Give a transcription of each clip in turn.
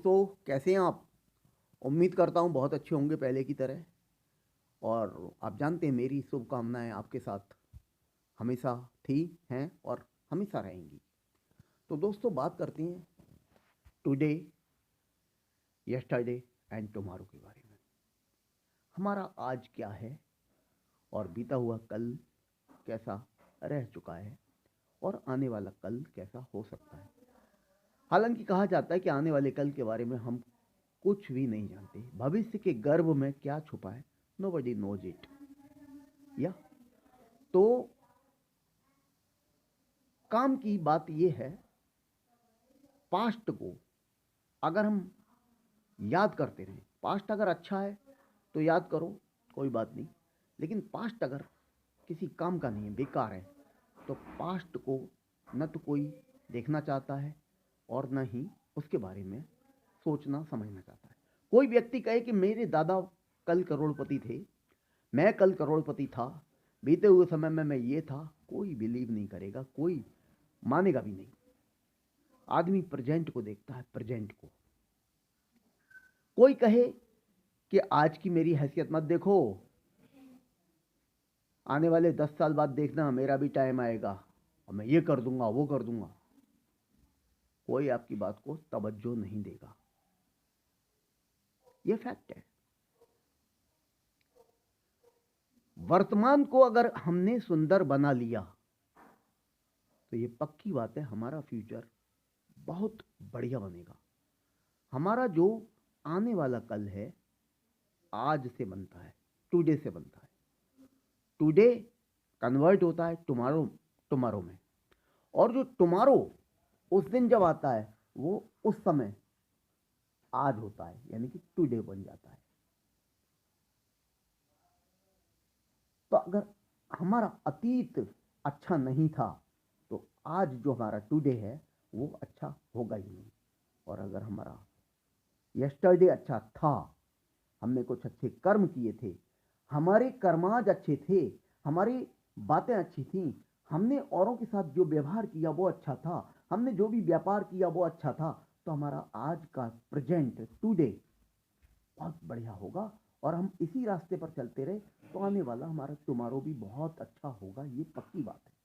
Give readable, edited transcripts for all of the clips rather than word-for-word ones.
दोस्तों, कैसे हैं आप? उम्मीद करता हूँ बहुत अच्छे होंगे पहले की तरह। और आप जानते हैं मेरी शुभकामनाएं आपके साथ हमेशा थी, हैं और हमेशा रहेंगी। तो दोस्तों, बात करते हैं टुडे, यस्टरडे एंड टुमारो के बारे में। हमारा आज क्या है और बीता हुआ कल कैसा रह चुका है और आने वाला कल कैसा हो सकता है। हालांकि कहा जाता है कि आने वाले कल के बारे में हम कुछ भी नहीं जानते। भविष्य के गर्भ में क्या छुपा है, नोबडी नोज इट। या तो काम की बात यह है, पास्ट को अगर हम याद करते रहें, पास्ट अगर अच्छा है तो याद करो, कोई बात नहीं। लेकिन पास्ट अगर किसी काम का नहीं है, बेकार है, तो पास्ट को न तो कोई देखना चाहता है और न ही उसके बारे में सोचना समझना चाहता है। कोई व्यक्ति कहे कि मेरे दादा कल करोड़पति थे, मैं कल करोड़पति था, बीते हुए समय में मैं ये था, कोई बिलीव नहीं करेगा, कोई मानेगा भी नहीं। आदमी प्रेजेंट को देखता है, प्रेजेंट को। कोई कहे कि आज की मेरी हैसियत मत देखो, आने वाले 10 साल बाद देखना, मेरा भी टाइम आएगा और मैं ये कर दूंगा, वो कर दूंगा। कोई आपकी बात को तवज्जो नहीं देगा, ये फैक्ट है। वर्तमान को अगर हमने सुंदर बना लिया तो ये पक्की बात है, हमारा फ्यूचर बहुत बढ़िया बनेगा। हमारा जो आने वाला कल है आज से बनता है, टुडे से बनता है। टुडे कन्वर्ट होता है टुमारो, टुमारो में। और जो टुमारो उस दिन जब आता है वो उस समय आज होता है, यानी कि टुडे बन जाता है। तो अगर हमारा अतीत अच्छा नहीं था तो आज जो हमारा टुडे है वो अच्छा होगा ही नहीं। और अगर हमारा यस्टरडे अच्छा था, हमने कुछ अच्छे कर्म किए थे, हमारे कर्माज अच्छे थे, हमारी बातें अच्छी थी, हमने औरों के साथ जो व्यवहार किया वो अच्छा था, हमने जो भी व्यापार किया वो अच्छा था, तो हमारा आज का प्रेजेंट टुडे बहुत बढ़िया होगा। और हम इसी रास्ते पर चलते रहे तो आने वाला हमारा टुमारो भी बहुत अच्छा होगा, ये पक्की बात है।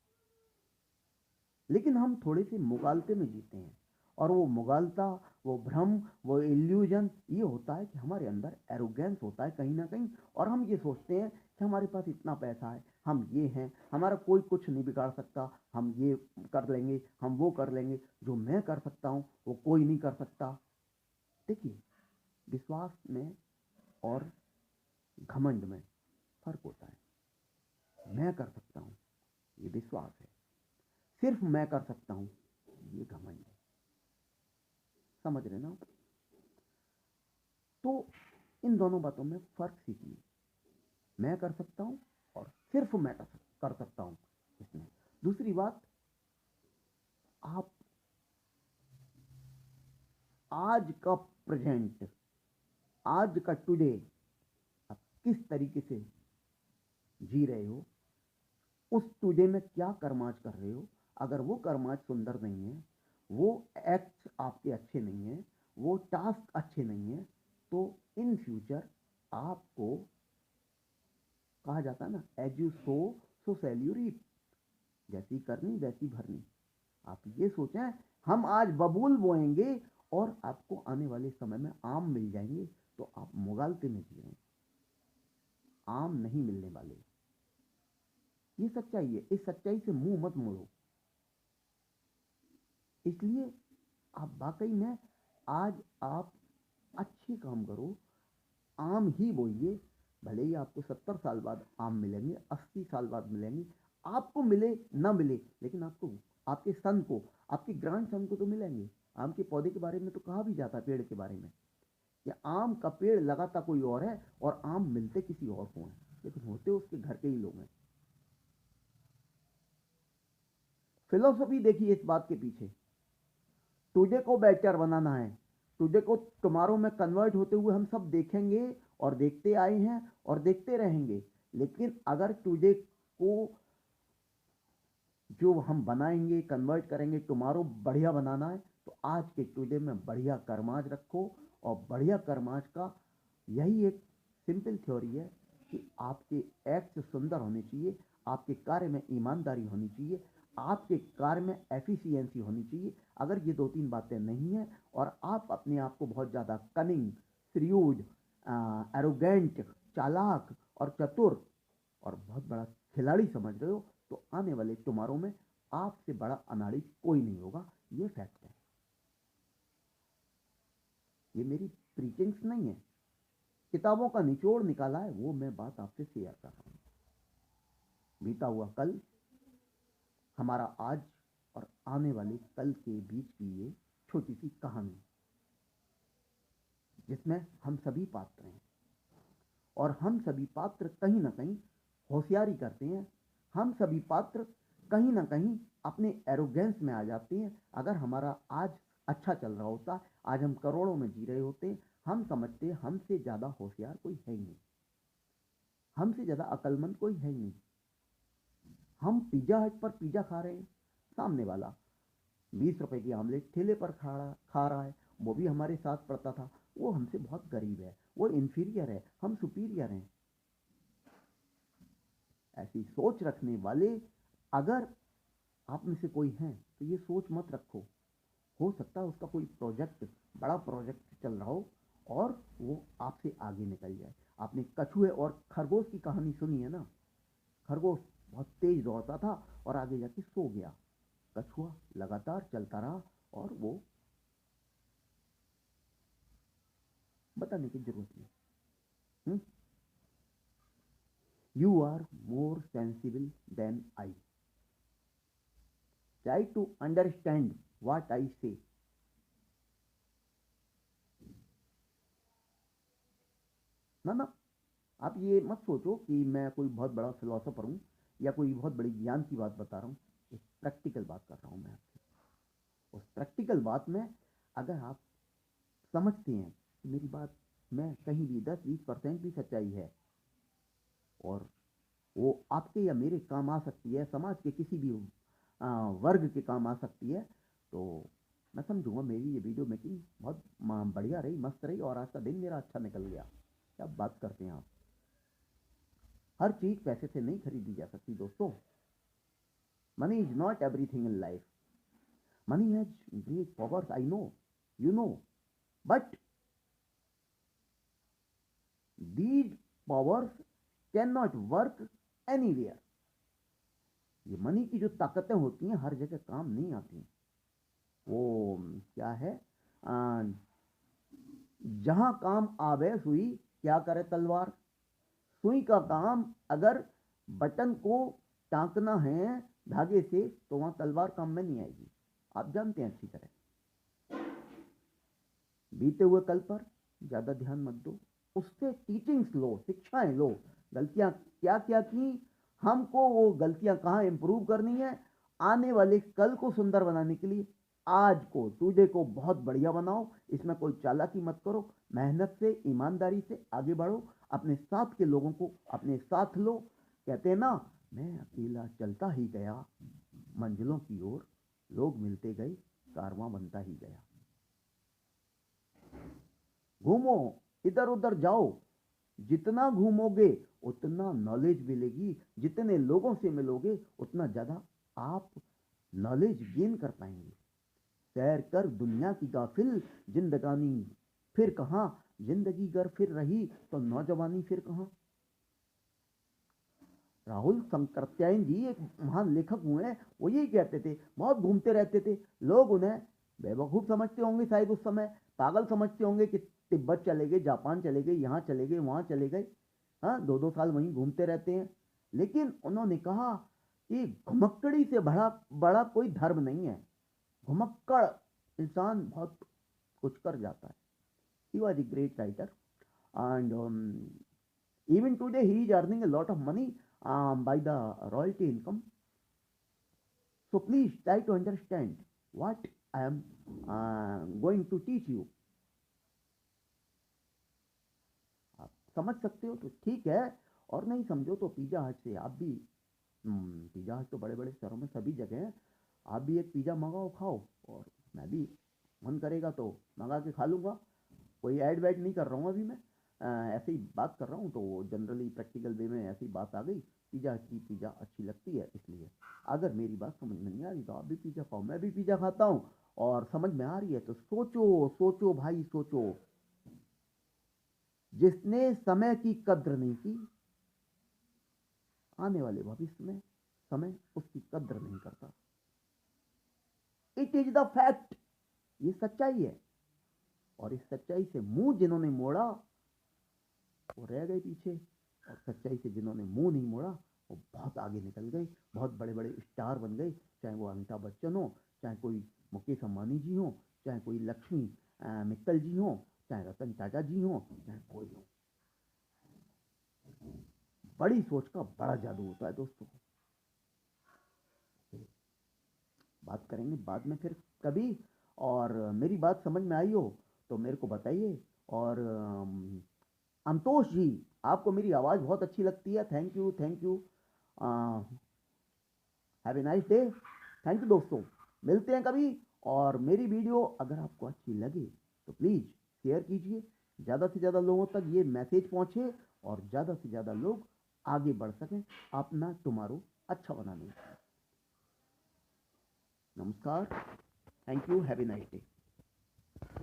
लेकिन हम थोड़े से मुगालते में जीते हैं, और वो मुगालता, वो भ्रम, वो इल्यूजन ये होता है कि हमारे अंदर एरोगेंस होता है कहीं ना कहीं। और हम ये सोचते हैं कि हमारे पास इतना पैसा है, हम ये हैं, हमारा कोई कुछ नहीं बिगाड़ सकता, हम ये कर लेंगे, हम वो कर लेंगे, जो मैं कर सकता हूँ वो कोई नहीं कर सकता। देखिए, विश्वास में और घमंड में फर्क होता है। मैं कर सकता हूँ ये विश्वास है, सिर्फ मैं कर सकता हूँ ये घमंड है। समझ रहे ना? तो इन दोनों बातों में फर्क सीखिए। मैं कर सकता हूं और सिर्फ मैं कर सकता हूं इसमें। दूसरी बात, आप आज का प्रेजेंट, आज का टुडे आप किस तरीके से जी रहे हो, उस टुडे में क्या कर्माज कर रहे हो। अगर वो कर्माज सुंदर नहीं है, वो एक्ट आपके अच्छे नहीं है, वो टास्क अच्छे नहीं है, तो इन फ्यूचर आपको कहा जाता है ना, as you sow shall you reap. जैसी करनी वैसी भरनी। आप ये सोचें, हम आज बबूल बोएंगे और आपको आने वाले समय में आम मिल जाएंगे, तो आप मुगालते में जी रहे हैं, आम नहीं मिलने वाले। ये सच्चाई है, इस सच्चाई से मुंह मत मोड़ो। इसलिए आप वाकई में आज आप अच्छे काम करो, आम ही बोइए। भले ही आपको 70 साल बाद आम मिलेंगे, 80 साल बाद मिलेंगे, आपको मिले ना मिले, लेकिन आपको, आपके सन को, आपके ग्रैंड सन को तो मिलेंगे। आम के पौधे के बारे में तो कहा भी जाता है, पेड़ के बारे में, कि आम का पेड़ लगाता कोई और है और आम मिलते किसी और को हैं, लेकिन होते उसके घर के ही लोग हैं। फिलोसफी देखिए इस बात के पीछे, टुडे को बेटर बनाना है, टुडे को टुमारो में कन्वर्ट होते हुए हम सब देखेंगे और देखते आए हैं और देखते रहेंगे। लेकिन अगर टुडे को जो हम बनाएंगे, कन्वर्ट करेंगे, टुमारो बढ़िया बनाना है, तो आज के टुडे में बढ़िया कर्माज रखो, और बढ़िया कर्माज का यही एक सिंपल थ्योरी है कि आपके एक्ट सुंदर होने चाहिए, आपके कार्य में ईमानदारी होनी चाहिए, आपके कार्य में एफिशिएंसी होनी चाहिए। अगर ये दो तीन बातें नहीं हैं और आप अपने आप को बहुत ज़्यादा कनिंग, श्रीयूज, एरोगेंट, चालाक और चतुर और बहुत बड़ा खिलाड़ी समझ रहे हो, तो आने वाले टुमारो में आपसे बड़ा अनाड़ी कोई नहीं होगा। ये फैक्ट है, ये मेरी प्रीचिंग्स नहीं है, किताबों का निचोड़ निकाला है, वो मैं बात आपसे शेयर कर रहा हूँ। बीता हुआ कल, हमारा आज और आने वाले कल के बीच की ये छोटी सी कहानी, जिसमें हम सभी पात्र हैं और हम सभी पात्र कहीं ना कहीं होशियारी करते हैं। हम सभी पात्र कहीं ना कहीं अपने एरोगेंस में आ जाते हैं। अगर हमारा आज अच्छा चल रहा होता, आज हम करोड़ों में जी रहे होते, हम समझते हमसे ज़्यादा होशियार कोई है ही नहीं, हमसे ज़्यादा अक्लमंद कोई है ही नहीं। हम पिज़्ज़ा हट पर पिज़्ज़ा खा रहे हैं, सामने वाला 20 रुपए की आमलेट ठेले पर खा रहा है, वो भी हमारे साथ पड़ता था, वो हमसे बहुत गरीब है, वो इन्फीरियर है, हम सुपीरियर हैं। ऐसी सोच रखने वाले अगर आप में से कोई हैं तो ये सोच मत रखो। हो सकता है उसका कोई प्रोजेक्ट, बड़ा प्रोजेक्ट चल रहा हो और वो आपसे आगे निकल जाए। आपने कछुए और खरगोश की कहानी सुनी है ना? खरगोश बहुत तेज दौड़ता था और आगे जाके सो गया, कछुआ लगातार चलता रहा और वो बताने की जरूरत नहीं। You are more sensible than I, try to understand what I say. ना ना, आप ये मत सोचो कि मैं कोई बहुत बड़ा फिलोसोफर हूँ या कोई बहुत बड़ी ज्ञान की बात बता रहा हूँ। एक प्रैक्टिकल बात कर रहा हूँ मैं आपसे। उस प्रैक्टिकल बात में अगर आप समझते हैं कि मेरी बात में कहीं भी 10-20% भी सच्चाई है और वो आपके या मेरे काम आ सकती है, समाज के किसी भी वर्ग के काम आ सकती है, तो मैं समझूंगा मेरी ये वीडियो मेकिंग बहुत बढ़िया रही, मस्त रही और आज का दिन मेरा अच्छा निकल गया। क्या बात करते हैं आप? हर चीज पैसे से नहीं खरीदी जा सकती दोस्तों। Money is not everything in life. Money has great powers, I know, you know, but these powers cannot work anywhere। ये मनी की जो ताकतें होती हैं हर जगह काम नहीं आती। वो क्या है, जहां काम आवे सुई, क्या करे तलवार। सुई का काम अगर बटन को टांकना है धागे से, तो वहां तलवार काम में नहीं आएगी, आप जानते हैं अच्छी तरह। बीते हुए कल पर ज्यादा ध्यान मत दो, उससे टीचिंग्स लो, शिक्षाएं लो। गलतियां क्या क्या की, हमको वो गलतियां कहाँ इंप्रूव करनी है, आने वाले कल को सुंदर बनाने के लिए आज को, टुडे को बहुत बढ़िया बनाओ। इसमें कोई चालाकी मत करो, मेहनत से, ईमानदारी से आगे बढ़ो, अपने साथ के लोगों को अपने साथ लो। कहते हैं ना, मैं अकेला चलता ही गया मंजिलों की ओर, लोग मिलते गए, कारवां बनता ही गया। घूमो, इधर उधर जाओ, जितना घूमोगे उतना नॉलेज मिलेगी, जितने लोगों से मिलोगे उतना ज्यादा आप नॉलेज गेन कर पाएंगे। सैर कर दुनिया की गाफिल, जिंदगानी फिर कहां, जिंदगी गर फिर रही तो नौजवानी फिर कहां। राहुल शंकरत्यायन जी एक महान लेखक हुए हैं, वो यही कहते थे, बहुत घूमते रहते थे। लोग उन्हें बेवकूफ समझते होंगे, शायद उस समय पागल समझते होंगे कि तिब्बत चले गए, जापान चले गए, यहाँ चले गए, वहां चले गए, हाँ 2-2 साल वहीं घूमते रहते हैं। लेकिन उन्होंने कहा कि घुमक्कड़ी से बड़ा बड़ा कोई धर्म नहीं है। घुमक्कड़ इंसान बहुत कुछ कर जाता है। He was a great writer and even today he is earning a lot of money by the royalty income. So please try to understand what I am going to teach you. आप समझ सकते हो तो ठीक है, और नहीं समझो तो पिज़्ज़ा हट से आप भी, पिज़्ज़ा हट तो बड़े बड़े शहरों में सभी जगह हैं, आप भी एक पिज़्ज़ा मंगाओ, खाओ, और मैं भी मन करेगा तो मंगा के खा लूँगा। कोई ऐड वैड नहीं कर रहा हूँ अभी मैं, ऐसे ही बात कर रहा हूँ, तो जनरली प्रैक्टिकल वे में ऐसी बात आ गई। पिज़्ज़ा अच्छी लगती है, इसलिए अगर मेरी बात समझ में नहीं आ रही तो आप भी पिज़्ज़ा खाओ, मैं भी पिज़्ज़ा खाता हूँ। और समझ में आ रही है तो सोचो सोचो भाई सोचो, जिसने समय की कद्र नहीं की, आने वाले भविष्य में समय उसकी कद्र नहीं करता। इट इज द फैक्ट, ये सच्चाई है। और इस सच्चाई से मुंह जिन्होंने मोड़ा वो रह गए पीछे, और सच्चाई से जिन्होंने मुंह नहीं मोड़ा वो बहुत आगे निकल गए, बहुत बड़े बड़े स्टार बन गए। चाहे वो अमिताभ बच्चन हो, चाहे कोई मुकेश अंबानी जी हो, चाहे कोई लक्ष्मी मित्तल जी हो, चाहे रतन टाटा जी हो, चाहे कोई हो। बड़ी सोच का बड़ा जादू होता है दोस्तों। बात करेंगे बाद में फिर कभी। और मेरी बात समझ में आई हो तो मेरे को बताइए। और अंतोष जी, आपको मेरी आवाज़ बहुत अच्छी लगती है, thank you thank you. Have a nice day. Thank you दोस्तों, मिलते हैं कभी। और मेरी वीडियो अगर आपको अच्छी लगे तो प्लीज़ शेयर कीजिए, ज़्यादा से ज़्यादा लोगों तक ये मैसेज पहुँचे और ज़्यादा से ज़्यादा लोग आगे बढ़ सकें अपना टुमारो अच्छा बनाने में। नमस्कार, thank you, have a nice day.